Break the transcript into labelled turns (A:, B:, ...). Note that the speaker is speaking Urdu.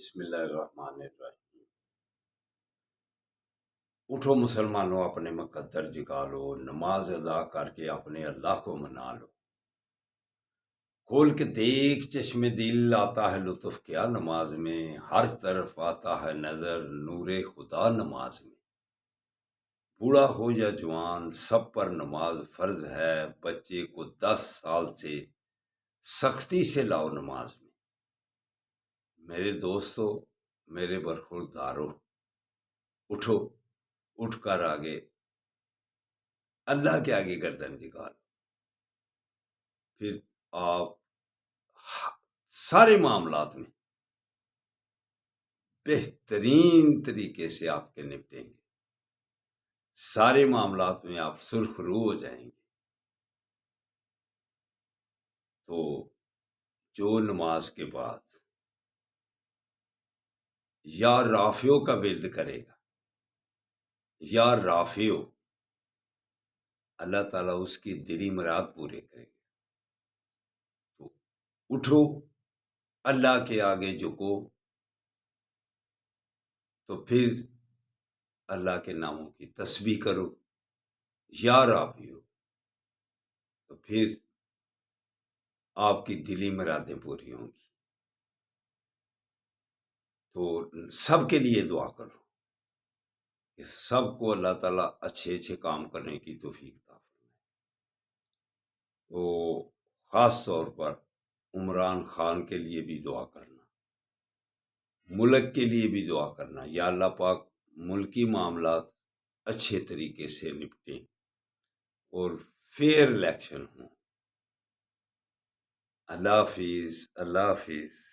A: بسم اللہ الرحمن الرحیم۔ اٹھو مسلمانوں، اپنے مقدر جگا لو، نماز ادا کر کے اپنے اللہ کو منا لو۔ کھول کے دیکھ چشم دل، آتا ہے لطف کیا نماز میں، ہر طرف آتا ہے نظر نور خدا نماز میں۔ بوڑھا ہو یا جوان سب پر نماز فرض ہے، بچے کو 10 سال سے سختی سے لاؤ نماز میں۔ میرے دوستو، میرے برخوردارو، اٹھو، اٹھ کر آگے اللہ کے آگے گردن جھکا لو۔ پھر آپ سارے معاملات میں بہترین طریقے سے آپ کے نپٹیں گے، سارے معاملات میں آپ سرخرو ہو جائیں گے۔ تو جو نماز کے بعد یا رافیو کا ورد کرے گا یا رافیو، اللہ تعالیٰ اس کی دلی مراد پورے کرے گا۔ تو اٹھو، اللہ کے آگے جھکو، تو پھر اللہ کے ناموں کی تسبیح کرو یا رافیو، تو پھر آپ کی دلی مرادیں پوری ہوں گی۔ تو سب کے لیے دعا کرو کہ سب کو اللہ تعالیٰ اچھے اچھے کام کرنے کی توفیق عطا فرمائے۔ تو خاص طور پر عمران خان کے لیے بھی دعا کرنا، ملک کے لیے بھی دعا کرنا، یا اللہ پاک ملکی معاملات اچھے طریقے سے نپٹیں اور فیئر الیکشن ہوں۔ اللہ حافظ، اللہ حافظ۔